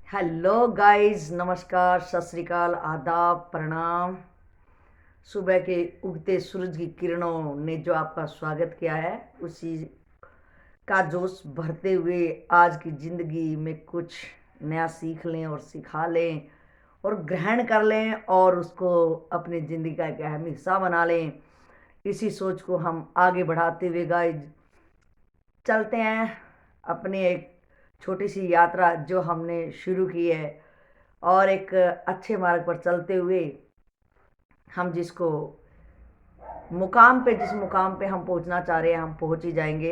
Hello guys, नमस्कार, सत श्री अकाल, आदाब, प्रणाम। सुबह के उगते सूरज की किरणों ने जो आपका स्वागत किया है, उसी का जोश भरते हुए आज की ज़िंदगी में कुछ नया सीख लें और सिखा लें और ग्रहण कर लें और उसको अपनी ज़िंदगी का एक अहम हिस्सा बना लें। इसी सोच को हम आगे बढ़ाते हुए गाइस चलते हैं अपनी एक छोटी सी यात्रा जो हमने शुरू की है, और एक अच्छे मार्ग पर चलते हुए हम जिस मुकाम पे हम पहुंचना चाह रहे हैं, हम पहुंच ही जाएंगे।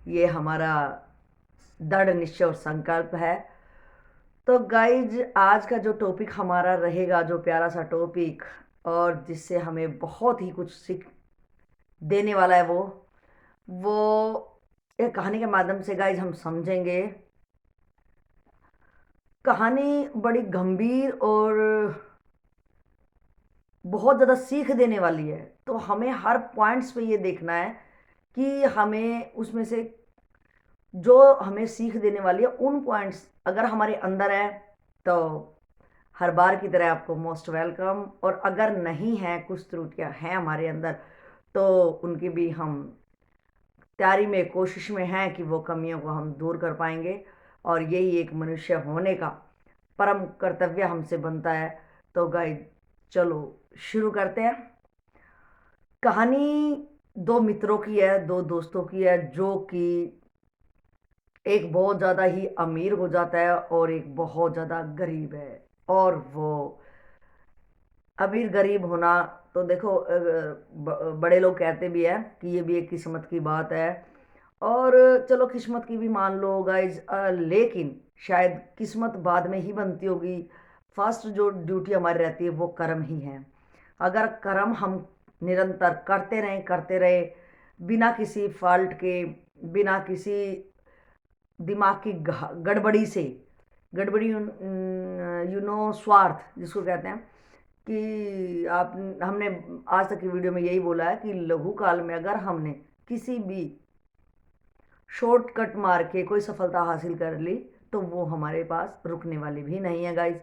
ये हमारा दृढ़ निश्चय और संकल्प है। तो गाइज, आज का जो टॉपिक हमारा रहेगा, जो प्यारा सा टॉपिक और जिससे हमें बहुत ही कुछ सीख देने वाला है, वो एक कहानी के माध्यम से गाइज हम समझेंगे। कहानी बड़ी गंभीर और बहुत ज़्यादा सीख देने वाली है। तो हमें हर पॉइंट्स पे ये देखना है कि हमें उसमें से जो हमें सीख देने वाली है, उन पॉइंट्स अगर हमारे अंदर है तो हर बार की तरह आपको मोस्ट वेलकम, और अगर नहीं है, कुछ त्रुटियां हैं हमारे अंदर, तो उनकी भी हम तैयारी में, कोशिश में हैं कि वो कमियों को हम दूर कर पाएंगे। और यही एक मनुष्य होने का परम कर्तव्य हमसे बनता है। तो गाइस, चलो शुरू करते हैं। कहानी दो मित्रों की है, दो दोस्तों की है, जो कि एक बहुत ज़्यादा ही अमीर हो जाता है और एक बहुत ज़्यादा गरीब है। और वो अमीर गरीब होना, तो देखो, बड़े लोग कहते भी हैं कि ये भी एक किस्मत की बात है। और चलो, किस्मत की भी मान लो गाइज, लेकिन शायद किस्मत बाद में ही बनती होगी। फर्स्ट जो ड्यूटी हमारी रहती है वो कर्म ही है। अगर कर्म हम निरंतर करते रहे बिना किसी फॉल्ट के, बिना किसी दिमाग की गड़बड़ी से, गड़बड़ी स्वार्थ जिसको कहते हैं, कि आप हमने आज तक की वीडियो में यही बोला है कि लघु काल में अगर हमने किसी भी शॉर्टकट मार के कोई सफलता हासिल कर ली, तो वो हमारे पास रुकने वाली भी नहीं है गाइज।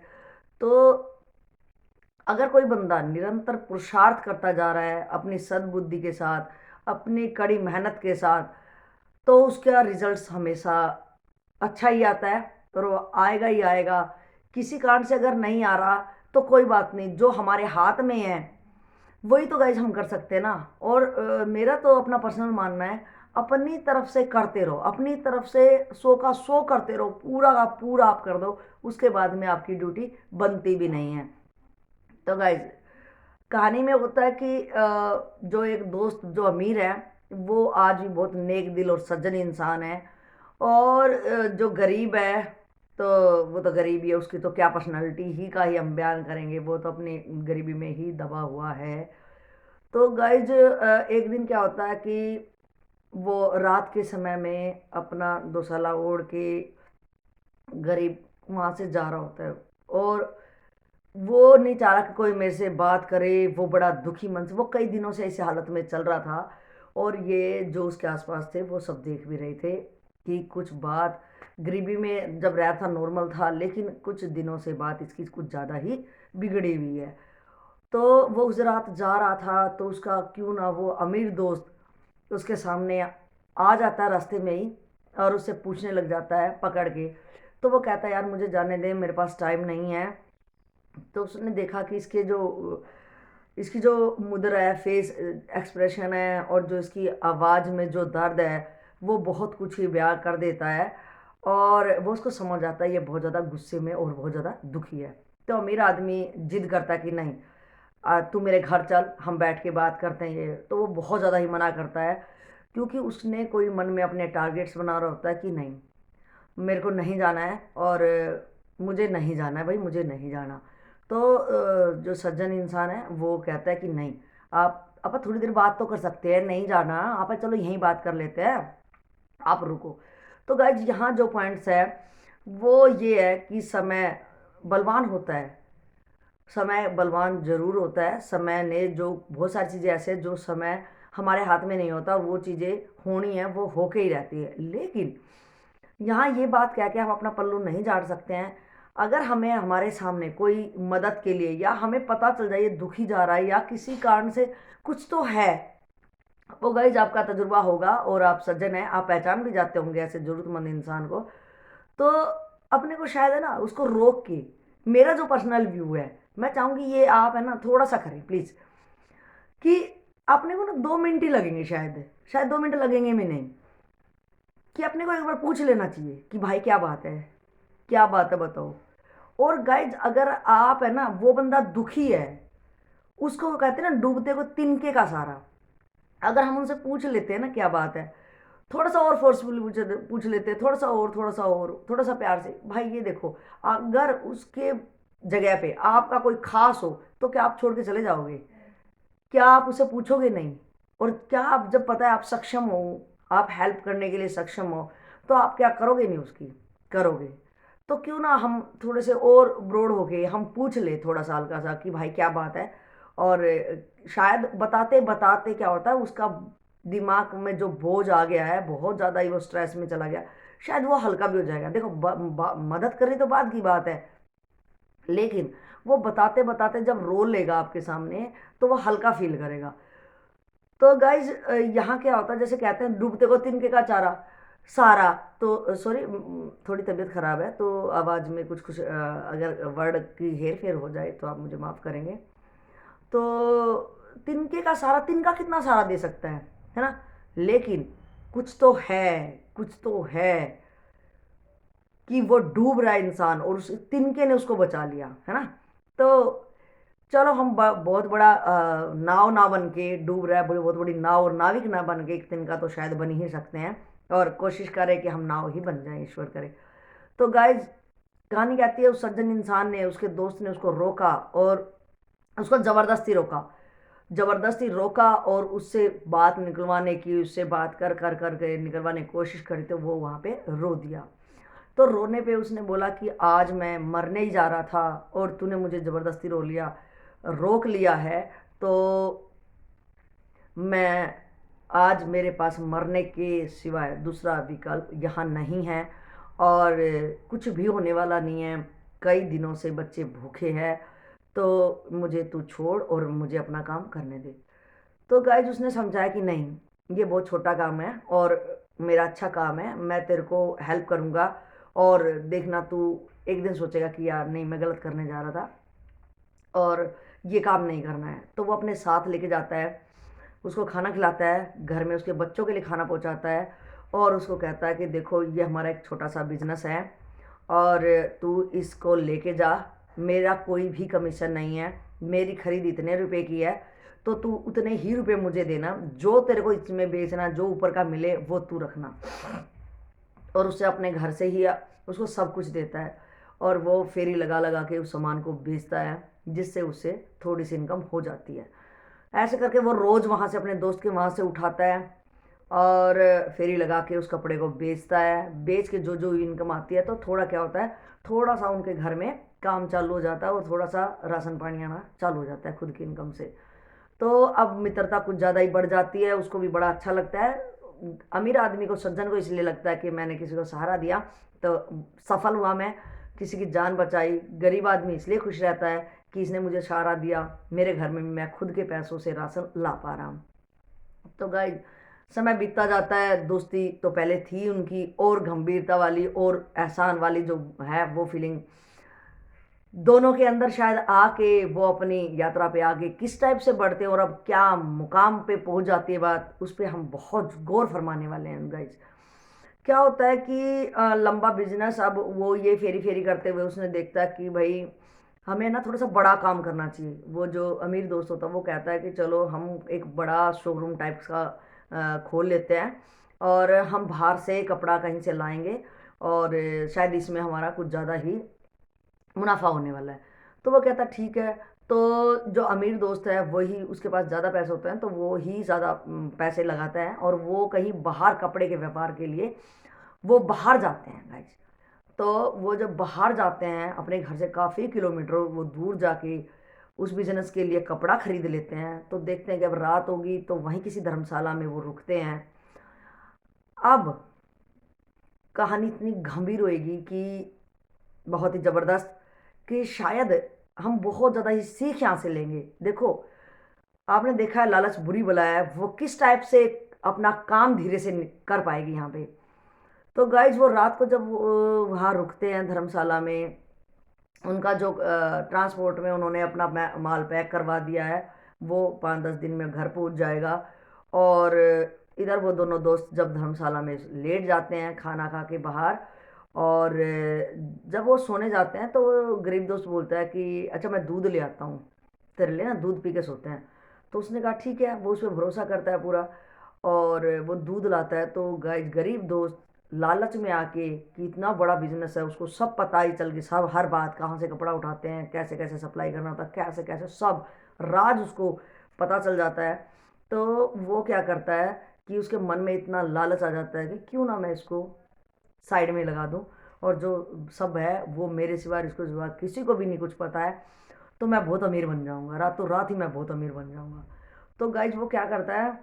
तो अगर कोई बंदा निरंतर पुरुषार्थ करता जा रहा है अपनी सद्बुद्धि के साथ, अपनी कड़ी मेहनत के साथ, तो उसका रिजल्ट्स हमेशा अच्छा ही आता है, और वो आएगा ही आएगा। किसी कारण से अगर नहीं आ रहा तो कोई बात नहीं, जो हमारे हाथ में है वही तो गाइज हम कर सकते हैं ना। और मेरा तो अपना पर्सनल मानना है, अपनी तरफ से करते रहो, अपनी तरफ से 100 का 100 करते रहो, पूरा का पूरा आप कर दो, उसके बाद में आपकी ड्यूटी बनती भी नहीं है। तो गाइज, कहानी में होता है कि जो एक दोस्त जो अमीर है, वो आज भी बहुत नेक दिल और सज्जन इंसान है। और जो गरीब है, तो वो तो गरीब ही है, उसकी तो क्या पर्सनालिटी ही का ही हम बयान करेंगे, वो तो अपनी गरीबी में ही दबा हुआ है। तो गाइज, एक दिन क्या होता है कि वो रात के समय में अपना दोसाला ओढ़ के गरीब वहाँ से जा रहा होता है, और वो नहीं चाह रहा कि कोई मेरे से बात करे। वो बड़ा दुखी मन से, वो कई दिनों से ऐसी हालत में चल रहा था, और ये जो उसके आसपास थे वो सब देख भी रहे थे कि कुछ बात, गरीबी में जब रहा था नॉर्मल था, लेकिन कुछ दिनों से बात इसकी कुछ ज़्यादा ही बिगड़ी हुई है। तो वो उस रात जा रहा था, तो उसका क्यों ना वो अमीर दोस्त उसके सामने आ जाता है रास्ते में ही, और उससे पूछने लग जाता है पकड़ के। तो वो कहता है, यार मुझे जाने दे, मेरे पास टाइम नहीं है। तो उसने देखा कि इसकी जो मुद्रा है, फेस एक्सप्रेशन है, और जो इसकी आवाज़ में जो दर्द है, वो बहुत कुछ ही बयां कर देता है। और वो उसको समझ आता है ये बहुत ज़्यादा गुस्से में और बहुत ज़्यादा दुखी है। तो अमीर आदमी जिद करता है कि नहीं, तू मेरे घर चल, हम बैठ के बात करते हैं। ये तो वो बहुत ज़्यादा ही मना करता है, क्योंकि उसने कोई मन में अपने टारगेट्स बना रहा होता है कि नहीं, मेरे को नहीं जाना है, और मुझे नहीं जाना है भाई, मुझे नहीं जाना। तो जो सज्जन इंसान है वो कहता है कि नहीं, आप थोड़ी देर बात तो कर सकते हैं, नहीं जाना आप, चलो यहीं बात कर लेते हैं, आप रुको। तो गाइज, यहाँ जो पॉइंट्स है वो ये है कि समय बलवान होता है। समय बलवान जरूर होता है। समय ने जो बहुत सारी चीज़ें ऐसे जो समय हमारे हाथ में नहीं होता, वो चीज़ें होनी है, वो होके ही रहती है। लेकिन यहाँ ये बात कह के हम अपना पल्लू नहीं झाड़ सकते हैं। अगर हमें हमारे सामने कोई मदद के लिए, या हमें पता चल जाए ये दुखी जा रहा है या किसी कारण से कुछ तो है, वो गाइज आपका तजुर्बा होगा और आप सज्जन हैं, आप पहचान भी जाते होंगे ऐसे जरूरतमंद इंसान को, तो अपने को शायद है ना उसको रोक के, मेरा जो पर्सनल व्यू है, मैं चाहूंगी ये आप है ना थोड़ा सा करें प्लीज, कि अपने को ना 2 मिनट ही लगेंगे, शायद शायद 2 मिनट लगेंगे भी नहीं, कि अपने को एक बार पूछ लेना चाहिए कि भाई क्या बात है, क्या बात है बताओ। और गाइज अगर आप है ना, वो बंदा दुखी है, उसको कहते हैं ना डूबते को तिनके का सहारा, अगर हम उनसे पूछ लेते हैं ना क्या बात है, थोड़ा सा और फोर्सफुली पूछ लेते हैं, थोड़ा सा और, थोड़ा सा और, थोड़ा सा प्यार से, भाई ये देखो, अगर उसके जगह पे आपका कोई खास हो तो क्या आप छोड़ के चले जाओगे? क्या आप उसे पूछोगे नहीं? और क्या आप, जब पता है आप सक्षम हो, आप हेल्प करने के लिए सक्षम हो, तो आप क्या करोगे? नहीं उसकी करोगे। तो क्यों ना हम थोड़े से और ब्रोड होके हम पूछ ले थोड़ा सा हल्का सा कि भाई क्या बात है। और शायद बताते बताते क्या होता है, उसका दिमाग में जो बोझ आ गया है, बहुत ज़्यादा ही वो स्ट्रेस में चला गया, शायद वो हल्का भी हो जाएगा। देखो मदद करनी तो बात की बात है, लेकिन वो बताते बताते जब रो लेगा आपके सामने, तो वो हल्का फील करेगा। तो गाइज यहाँ क्या होता है, जैसे कहते हैं डूबते को तिनके का चारा सारा। तो सॉरी, थोड़ी तबीयत खराब है तो आवाज़ में कुछ कुछ अगर वर्ड की हेर फेर हो जाए तो आप मुझे माफ़ करेंगे। तो तिनके का सारा, तिनका कितना सारा दे सकता है ना? लेकिन कुछ तो है, कुछ तो है कि वो डूब रहा है इंसान और उस तिनके ने उसको बचा लिया, है ना? तो चलो हम बहुत बड़ा नाव ना बन के डूब रहा है, बड़ी बहुत बड़ी नाव और नाविक ना बन के एक तिनका तो शायद बन ही सकते हैं, और कोशिश करें कि हम नाव ही बन जाएं, ईश्वर करे। तो गाइज कहानी कहती है, उस सज्जन इंसान ने, उसके दोस्त ने उसको रोका, और उसको ज़बरदस्ती रोका, ज़बरदस्ती रोका, और उससे बात निकलवाने की, उससे बात कर कर कर के निकलवाने की कोशिश करी, तो वो वहाँ पे रो दिया। तो रोने पे उसने बोला कि आज मैं मरने ही जा रहा था और तूने मुझे ज़बरदस्ती रोक लिया है, तो मैं, आज मेरे पास मरने के सिवाय दूसरा विकल्प यहाँ नहीं है, और कुछ भी होने वाला नहीं है, कई दिनों से बच्चे भूखे हैं, तो मुझे तू छोड़ और मुझे अपना काम करने दे। तो गाइज उसने समझाया कि नहीं, ये बहुत छोटा काम है और मेरा अच्छा काम है, मैं तेरे को हेल्प करूँगा, और देखना तू एक दिन सोचेगा कि यार नहीं, मैं गलत करने जा रहा था और ये काम नहीं करना है। तो वो अपने साथ लेके जाता है, उसको खाना खिलाता है, घर में उसके बच्चों के लिए खाना पहुंचाता है, और उसको कहता है कि देखो ये हमारा एक छोटा सा बिजनेस है, और तू इसको लेके जा, मेरा कोई भी कमीशन नहीं है, मेरी खरीद इतने रुपए की है, तो तू उतने ही रुपए मुझे देना, जो तेरे को इसमें बेचना, जो ऊपर का मिले वो तू रखना। और उसे अपने घर से ही उसको सब कुछ देता है, और वो फेरी लगा लगा के उस सामान को बेचता है, जिससे उससे थोड़ी सी इनकम हो जाती है। ऐसे करके वो रोज़ वहाँ से अपने दोस्त के वहाँ से उठाता है, और फेरी लगा के उस कपड़े को बेचता है, बेच के जो जो इनकम आती है, तो थोड़ा क्या होता है, थोड़ा सा उनके घर में काम चालू हो जाता है, और थोड़ा सा राशन पानी आना चालू हो जाता है खुद की इनकम से। तो अब मित्रता कुछ ज़्यादा ही बढ़ जाती है, उसको भी बड़ा अच्छा लगता है। अमीर आदमी को, सज्जन को इसलिए लगता है कि मैंने किसी को सहारा दिया तो सफल हुआ, मैं किसी की जान बचाई। गरीब आदमी इसलिए खुश रहता है कि इसने मुझे सहारा दिया, मेरे घर में मैं खुद के पैसों से राशन ला पा रहा हूँ। तो गाइज समय बीतता जाता है, दोस्ती तो पहले थी उनकी और गंभीरता वाली और एहसान वाली जो है वो फीलिंग दोनों के अंदर शायद आके वो अपनी यात्रा पे आगे किस टाइप से बढ़ते हैं और अब क्या मुकाम पे पहुंच जाती है बात, उस पर हम बहुत गौर फरमाने वाले हैं गाइज। क्या होता है कि लंबा बिजनेस, अब वो ये फेरी फेरी करते हुए उसने देखता है कि भाई हमें ना थोड़ा सा बड़ा काम करना चाहिए। वो जो अमीर दोस्त होता है वो कहता है कि चलो हम एक बड़ा शोरूम टाइप का खोल लेते हैं, और हम बाहर से कपड़ा कहीं से लाएंगे, और शायद इसमें हमारा कुछ ज़्यादा ही मुनाफा होने वाला है। तो वो कहता ठीक है। तो जो अमीर दोस्त है वही, उसके पास ज़्यादा पैसे होते हैं तो वो ही ज़्यादा पैसे लगाता है, और वो कहीं बाहर कपड़े के व्यापार के लिए वो बाहर जाते हैं गाइज। तो वो जब बाहर जाते हैं अपने घर से काफ़ी किलोमीटर वो दूर जाके उस बिजनेस के लिए कपड़ा खरीद लेते हैं, तो देखते हैं कि अब रात होगी तो वहीं किसी धर्मशाला में वो रुकते हैं। अब कहानी इतनी गंभीर होएगी कि बहुत ही ज़बरदस्त, कि शायद हम बहुत ज़्यादा ही सीख यहाँ से लेंगे। देखो, आपने देखा है लालच बुरी बला है, वो किस टाइप से अपना काम धीरे से कर पाएगी यहाँ पे। तो गाइज वो रात को जब वहाँ रुकते हैं धर्मशाला में, उनका जो ट्रांसपोर्ट में उन्होंने अपना माल पैक करवा दिया है, वो 5-10 दिन में घर पहुँच जाएगा। और इधर वो दोनों दोस्त जब धर्मशाला में लेट जाते हैं खाना खा के बाहर, और जब वो सोने जाते हैं तो वो गरीब दोस्त बोलता है कि अच्छा मैं दूध ले आता हूँ तेरे लिए ना, दूध पी के सोते हैं। तो उसने कहा ठीक है, वो उस पर भरोसा करता है पूरा, और वो दूध लाता है। तो गाइस गरीब दोस्त लालच में आके, कि इतना बड़ा बिजनेस है, उसको सब पता ही चल गई, सब हर बात, कहाँ से कपड़ा उठाते हैं, कैसे कैसे सप्लाई करना होता है, कैसे कैसे सब राज उसको पता चल जाता है। तो वो क्या करता है कि उसके मन में इतना लालच आ जाता है कि क्यों ना मैं इसको साइड में लगा दूं, और जो सब है वो मेरे सिवा, इसको सिवा किसी को भी नहीं कुछ पता है, तो मैं बहुत अमीर बन जाऊंगा, रातों रात ही मैं बहुत अमीर बन जाऊंगा। तो गाइज वो क्या करता है,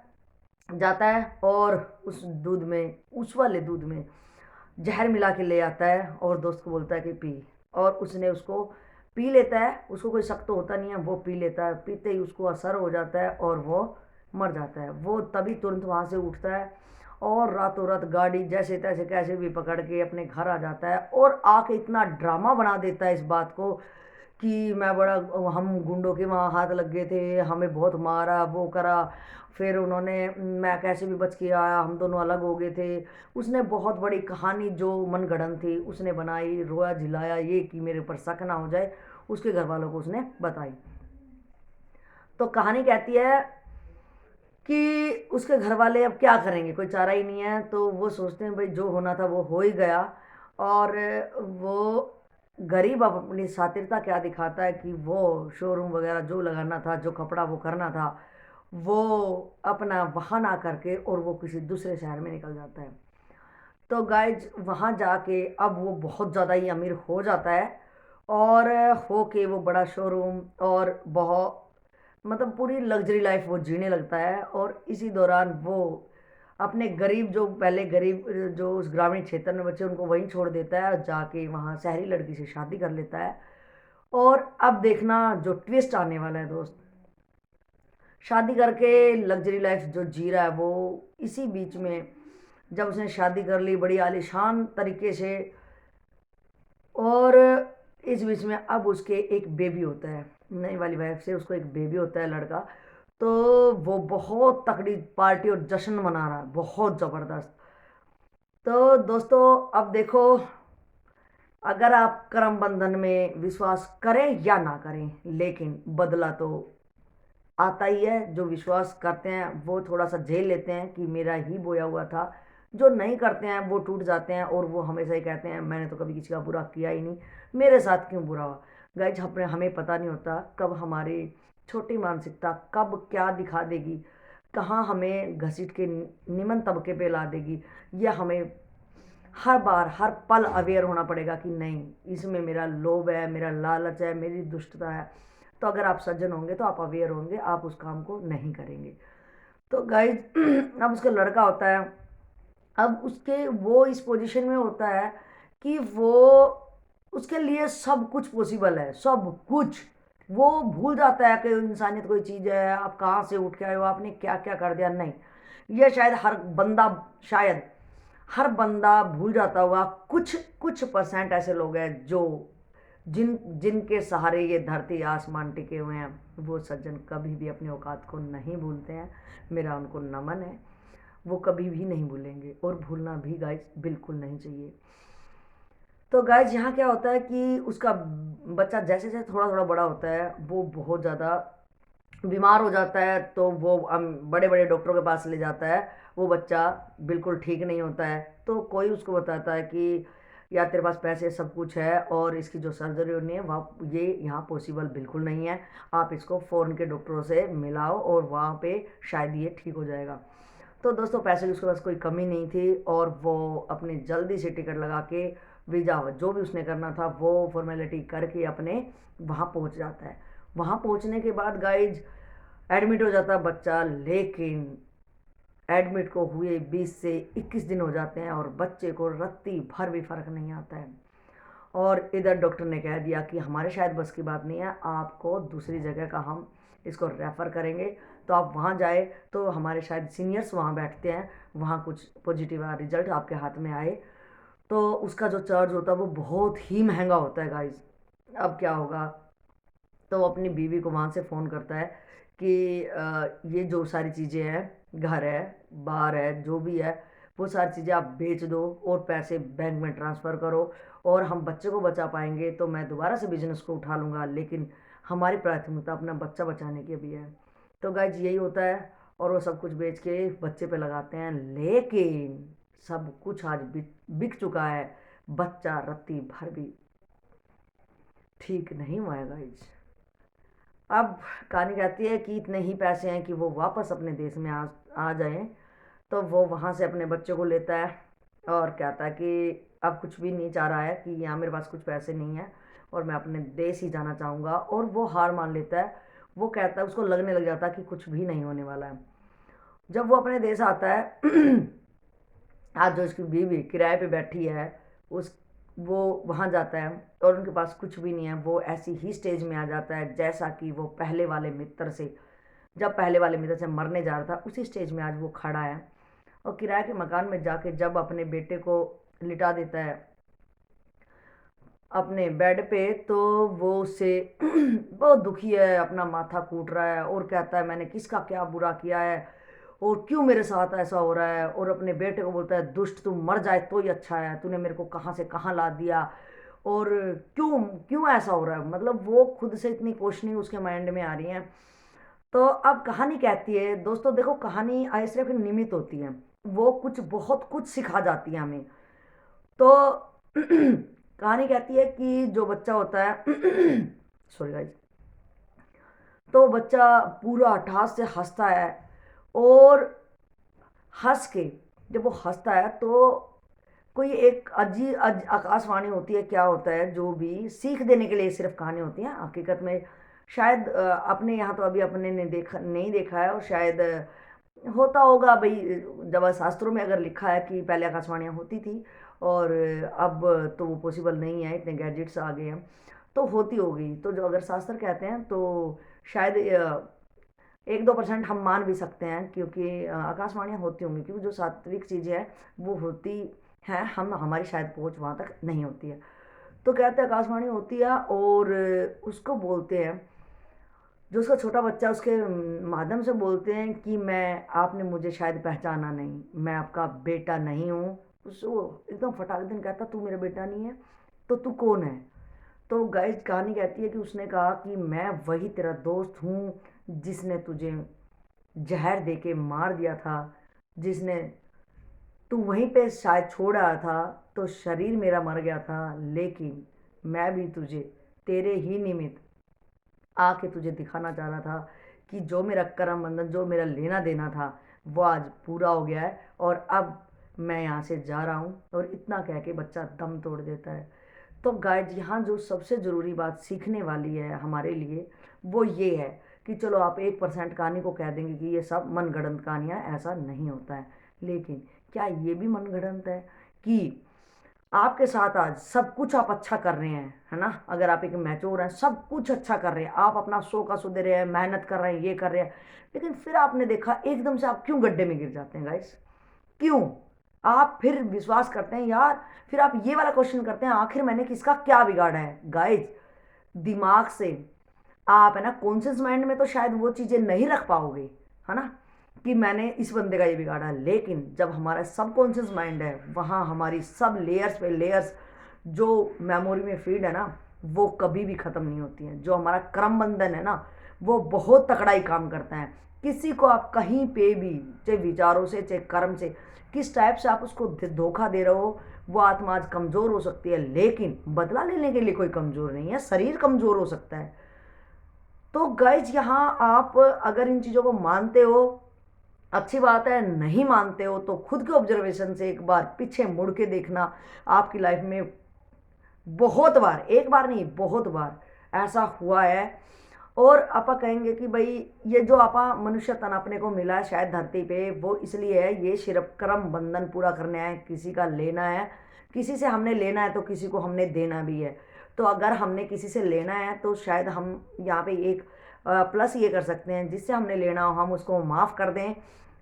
जाता है और उस दूध में, उस वाले दूध में जहर मिला के ले आता है, और दोस्त को बोलता है कि पी। और उसने उसको पी लेता है, उसको कोई शक तो होता नहीं है, वो पी लेता है। पीते ही उसको असर हो जाता है और वो मर जाता है। वो तभी तुरंत वहाँ से उठता है और रातों रात गाड़ी जैसे तैसे कैसे भी पकड़ के अपने घर आ जाता है, और आके इतना ड्रामा बना देता है इस बात को कि मैं बड़ा, हम गुंडों के वहाँ हाथ लग गए थे, हमें बहुत मारा, वो करा, फिर उन्होंने, मैं कैसे भी बच के आया, हम दोनों अलग हो गए थे। उसने बहुत बड़ी कहानी जो मनगढ़ंत थी उसने बनाई, रोया झिलाया ये कि मेरे ऊपर शक ना हो जाए, उसके घर वालों को उसने बताई। तो कहानी कहती है कि उसके घर वाले अब क्या करेंगे, कोई चारा ही नहीं है, तो वो सोचते हैं भाई जो होना था वो हो ही गया। और वो गरीब अब अपनी शातिरता क्या दिखाता है कि वो शोरूम वगैरह जो लगाना था, जो कपड़ा वो करना था, वो अपना वहाँ ना करके और वो किसी दूसरे शहर में निकल जाता है। तो गाइज वहाँ जाके अब वो बहुत ज़्यादा ही अमीर हो जाता है, और हो के वो बड़ा शोरूम और बहुत, मतलब पूरी लग्जरी लाइफ वो जीने लगता है। और इसी दौरान वो अपने गरीब, जो पहले गरीब जो उस ग्रामीण क्षेत्र में बच्चे, उनको वहीं छोड़ देता है और जाके वहाँ शहरी लड़की से शादी कर लेता है। और अब देखना जो ट्विस्ट आने वाला है दोस्त, शादी करके लग्जरी लाइफ जो जी रहा है वो, इसी बीच में जब उसने शादी कर ली बड़ी आलीशान तरीके से, और इस बीच में अब उसके एक बेबी होता है, नई वाली वाइफ से उसको एक बेबी होता है लड़का। तो वो बहुत तकड़ी पार्टी और जश्न मना रहा है, बहुत ज़बरदस्त। तो दोस्तों अब देखो, अगर आप कर्म बंधन में विश्वास करें या ना करें, लेकिन बदला तो आता ही है। जो विश्वास करते हैं वो थोड़ा सा झेल लेते हैं कि मेरा ही बोया हुआ था, जो नहीं करते हैं वो टूट जाते हैं, और वो हमेशा ही कहते हैं मैंने तो कभी किसी का बुरा किया ही नहीं, मेरे साथ क्यों बुरा हुआ। गाइज अपने हमें पता नहीं होता कब हमारी छोटी मानसिकता कब क्या दिखा देगी, कहाँ हमें घसीट के निम्न तबके पे ला देगी। या हमें हर बार हर पल अवेयर होना पड़ेगा कि नहीं, इसमें मेरा लोभ है, मेरा लालच है, मेरी दुष्टता है। तो अगर आप सज्जन होंगे तो आप अवेयर होंगे, आप उस काम को नहीं करेंगे। तो गाइज अब उसका लड़का होता है, अब उसके वो इस पोजीशन में होता है कि वो, उसके लिए सब कुछ पॉसिबल है, सब कुछ। वो भूल जाता है कि इंसानियत कोई चीज़ है, आप कहाँ से उठ के आए हो, आपने क्या क्या कर दिया। नहीं, ये शायद हर बंदा, शायद हर बंदा भूल जाता होगा। कुछ कुछ परसेंट ऐसे लोग हैं जो, जिनके सहारे ये धरती आसमान टिके हुए हैं। वो सज्जन कभी भी अपनी औकात को नहीं भूलते हैं, मेरा उनको नमन है। वो कभी भी नहीं भूलेंगे, और भूलना भी गाइज बिल्कुल नहीं चाहिए। तो गाइज यहाँ क्या होता है कि उसका बच्चा जैसे जैसे थोड़ा थोड़ा बड़ा होता है, वो बहुत ज़्यादा बीमार हो जाता है। तो वो बड़े बड़े डॉक्टरों के पास ले जाता है, वो बच्चा बिल्कुल ठीक नहीं होता है। तो कोई उसको बताता है कि यार तेरे पास पैसे सब कुछ है, और इसकी जो सर्जरी होनी है वहाँ, ये यहाँ पॉसिबल बिल्कुल नहीं है, आप इसको फ़ॉरेन के डॉक्टरों से मिलाओ और वहाँ पे शायद ये ठीक हो जाएगा। तो दोस्तों पैसे की उसके पास कोई कमी नहीं थी, और वो अपनी जल्दी से टिकट लगा के, वीज़ा जो भी उसने करना था वो फॉर्मेलिटी करके अपने वहाँ पहुँच जाता है। वहाँ पहुँचने के बाद गाइज एडमिट हो जाता है बच्चा, लेकिन एडमिट को हुए 20 से 21 दिन हो जाते हैं, और बच्चे को रत्ती भर भी फर्क नहीं आता है। और इधर डॉक्टर ने कह दिया कि हमारे शायद बस की बात नहीं है, आपको दूसरी जगह का हम इसको रेफ़र करेंगे, तो आप वहाँ जाए। तो हमारे शायद सीनियर्स वहाँ बैठते हैं, वहाँ कुछ पॉजिटिव रिजल्ट आपके हाथ में आए तो उसका जो चार्ज होता है वो बहुत ही महंगा होता है गाइज। अब क्या होगा, तो वो अपनी बीवी को वहाँ से फ़ोन करता है कि ये जो सारी चीज़ें हैं, घर है, बार है, जो भी है, वो सारी चीज़ें आप बेच दो और पैसे बैंक में ट्रांसफ़र करो, और हम बच्चे को बचा पाएंगे तो मैं दोबारा से बिजनेस को उठा लूँगा, लेकिन हमारी प्राथमिकता अपना बच्चा बचाने की भी है। तो गाइज यही होता है, और वो सब कुछ बेच के बच्चे पे लगाते हैं, लेकिन सब कुछ आज बिक बिक चुका है, बच्चा रत्ती भर भी ठीक नहीं हुआ है गाइज। अब कहानी कहती है कि इतने ही पैसे हैं कि वो वापस अपने देश में आ जाएं। तो वो वहाँ से अपने बच्चों को लेता है और कहता है कि अब कुछ भी नहीं चाह रहा है कि यहाँ मेरे पास कुछ पैसे नहीं है और मैं अपने देश ही जाना चाहूँगा, और वो हार मान लेता है। वो कहता है, उसको लगने लग जाता है कि कुछ भी नहीं होने वाला है। जब वो अपने देश आता है आज जो उसकी बीवी किराए पे बैठी है, उस वो वहाँ जाता है और उनके पास कुछ भी नहीं है। वो ऐसी ही स्टेज में आ जाता है जैसा कि वो पहले वाले मित्र से, जब पहले वाले मित्र से मरने जा रहा था, उसी स्टेज में आज वो खड़ा है। और किराए के मकान में जाके जब अपने बेटे को लिटा देता है अपने बेड पे, तो वो उससे बहुत दुखी है, अपना माथा कूट रहा है और कहता है मैंने किसका क्या बुरा किया है और क्यों मेरे साथ ऐसा हो रहा है। और अपने बेटे को बोलता है, दुष्ट तू मर जाए तो ही अच्छा है, तूने मेरे को कहाँ से कहाँ ला दिया, और क्यों क्यों ऐसा हो रहा है। मतलब वो खुद से इतनी क्वेश्चनिंग उसके माइंड में आ रही हैं। तो अब कहानी कहती है, दोस्तों देखो, कहानी आय सिर्फ निमित्त होती है, वो कुछ बहुत कुछ सिखा जाती है हमें। तो कहानी कहती है कि जो बच्चा होता है सॉरी गाइस, तो बच्चा पूरा अट्ठास से हंसता है, और हंस के जब वो हंसता है तो कोई एक आकाशवाणी होती है, क्या होता है, जो भी सीख देने के लिए सिर्फ कहानी होती है हकीकत में। शायद अपने यहाँ तो अभी अपने ने देखा नहीं देखा है, और शायद होता होगा भाई, जब शास्त्रों में अगर लिखा है कि पहले आकाशवाणियाँ होती थी और अब तो वो पॉसिबल नहीं है, इतने गैजेट्स आ गए हैं, तो होती होगी। तो जो अगर शास्त्र कहते हैं तो शायद 1-2% हम मान भी सकते हैं, क्योंकि आकाशवाणियाँ होती होंगी, क्योंकि जो सात्विक चीज़ें हैं वो होती हैं, हम हमारी शायद पहुँच वहाँ तक नहीं होती है। तो कहते हैं आकाशवाणी होती है, और उसको बोलते हैं, जो उसका छोटा बच्चा उसके माध्यम से बोलते हैं कि मैं, आपने मुझे शायद पहचाना नहीं, मैं आपका बेटा नहीं हूँ। उसको एकदम फटाक दिन कहता, तू मेरा बेटा नहीं है तो तू कौन है। तो गाइस कहानी कहती है कि उसने कहा कि मैं वही तेरा दोस्त हूँ जिसने तुझे जहर दे के मार दिया था, जिसने तू वहीं पे शायद छोड़ आया था, तो शरीर मेरा मर गया था, लेकिन मैं भी तुझे तेरे ही निमित्त आके तुझे दिखाना चाह रहा था कि जो मेरा करम बंधन, जो मेरा लेना देना था, वो आज पूरा हो गया है, और अब मैं यहाँ से जा रहा हूँ। और इतना कह के बच्चा दम तोड़ देता है। तो गाइज यहाँ जो सबसे ज़रूरी बात सीखने वाली है हमारे लिए, वो ये है कि चलो आप 1% कहानी को कह देंगे कि ये सब मनगढ़ंत कहानियाँ, ऐसा नहीं होता है, लेकिन क्या ये भी मनगढ़ंत है कि आपके साथ आज सब कुछ आप अच्छा कर रहे हैं, है ना, अगर आप एक मैच्योर हैं, सब कुछ अच्छा कर रहे हैं, आप अपना सौ का सौ दे रहे हैं, मेहनत कर रहे हैं, ये कर रहे हैं, लेकिन फिर आपने देखा एकदम से आप क्यों गड्ढे में गिर जाते हैं गाइस, क्यों आप फिर विश्वास करते हैं यार, फिर आप ये वाला क्वेश्चन करते हैं, आखिर मैंने किसका क्या बिगाड़ा है। गाइज दिमाग से आप, है ना, कॉन्शियस माइंड में तो शायद वो चीज़ें नहीं रख पाओगे, है ना, कि मैंने इस बंदे का ये बिगाड़ा, लेकिन जब हमारा सबकॉन्शियस माइंड है, वहाँ हमारी सब लेयर्स पे लेयर्स जो मेमोरी में फीड है ना, वो कभी भी ख़त्म नहीं होती हैं। जो हमारा क्रम बंधन है ना, वो बहुत तकड़ा ही काम करता है। किसी को आप कहीं पे भी, चाहे विचारों से चाहे कर्म से, किस टाइप से आप उसको धोखा दे रहे हो, वो आत्मा आज कमज़ोर हो सकती है, लेकिन बदला लेने के लिए कोई कमज़ोर नहीं है, शरीर कमज़ोर हो सकता है। तो गाइज यहाँ आप अगर इन चीज़ों को मानते हो, अच्छी बात है, नहीं मानते हो तो खुद के ऑब्जर्वेशन से एक बार पीछे मुड़ के देखना। आपकी लाइफ में बहुत बार, एक बार नहीं बहुत बार ऐसा हुआ है। और आपा कहेंगे कि भाई ये जो आपा मनुष्य तन अपने को मिला है शायद धरती पे, वो इसलिए है, ये सिर्फ कर्म बंधन पूरा करने है, किसी का लेना है, किसी से हमने लेना है तो किसी को हमने देना भी है। तो अगर हमने किसी से लेना है तो शायद हम यहाँ पे एक प्लस ये कर सकते हैं, जिससे हमने लेना हो हम उसको माफ़ कर दें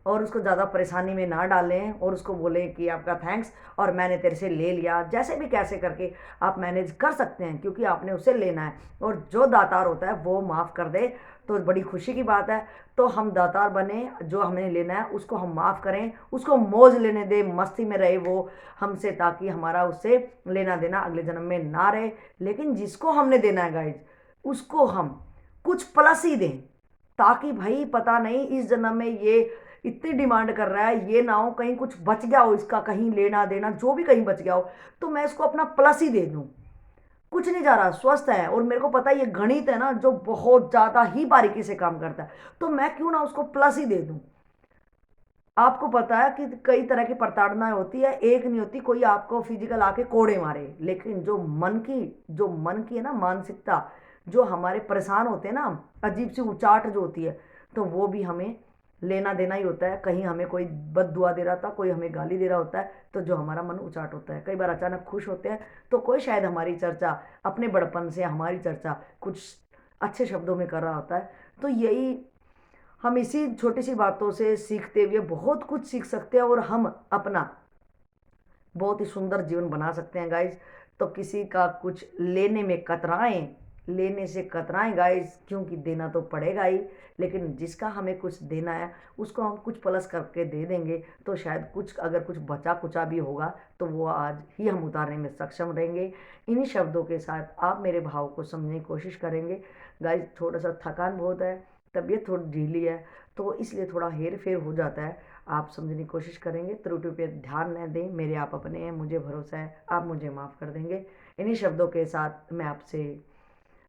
और उसको ज़्यादा परेशानी में ना डालें और उसको बोलें कि आपका थैंक्स और मैंने तेरे से ले लिया। जैसे भी कैसे करके आप मैनेज कर सकते हैं, क्योंकि आपने उससे लेना है। और जो दातार होता है वो माफ़ कर दे तो बड़ी खुशी की बात है। तो हम दातार बने, जो हमें लेना है उसको हम माफ़ करें, उसको मौज लेने दें, मस्ती में रहे वो हमसे, ताकि हमारा उससे लेना देना अगले जन्म में ना रहे। लेकिन जिसको हमने देना है गाइज, उसको हम कुछ प्लस ही दें, ताकि भाई पता नहीं इस जन्म में ये इतनी डिमांड कर रहा है, ये ना हो कहीं कुछ बच गया हो इसका, कहीं लेना देना जो भी कहीं बच गया हो तो मैं इसको अपना प्लस ही दे दूं। कुछ नहीं जा रहा, स्वस्थ है और मेरे को पता है ये गणित है ना जो बहुत ज़्यादा ही बारीकी से काम करता है, तो मैं क्यों ना उसको प्लस ही दे दूं। आपको पता है कि कई तरह की प्रताड़नाएं होती है, एक नहीं होती कोई आपको फिजिकल आके कोड़े मारे, लेकिन जो मन की है ना मानसिकता, जो हमारे परेशान होते हैं ना, अजीब सी उचाट जो होती है, तो वो भी हमें लेना देना ही होता है। कहीं हमें कोई बद दुआ दे रहा था, कोई हमें गाली दे रहा होता है, तो जो हमारा मन उचाट होता है, कई बार अचानक खुश होते हैं तो कोई शायद हमारी चर्चा अपने बड़पन से हमारी चर्चा कुछ अच्छे शब्दों में कर रहा होता है। तो यही हम इसी छोटी सी बातों से सीखते हुए बहुत कुछ सीख सकते हैं और हम अपना बहुत ही सुंदर जीवन बना सकते हैं गाइज। तो किसी का कुछ लेने से कतराएं गाइज, क्योंकि देना तो पड़ेगा ही, लेकिन जिसका हमें कुछ देना है उसको हम कुछ प्लस करके दे देंगे, तो शायद कुछ अगर कुछ बचा कुचा भी होगा तो वो आज ही हम उतारने में सक्षम रहेंगे। इन्हीं शब्दों के साथ आप मेरे भाव को समझने की कोशिश करेंगे गाइज। थोड़ा सा थकान बहुत है, तबीयत थोड़ी ढीली है, तो इसलिए थोड़ा हेर फेर हो जाता है। आप समझने की कोशिश करेंगे, त्रुटि पे ध्यान न दें, मेरे आप अपने हैं, मुझे भरोसा है आप मुझे माफ़ कर देंगे। इन्हीं शब्दों के साथ मैं आपसे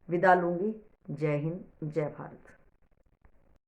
विदा लूँगी। जय हिंद, जय भारत।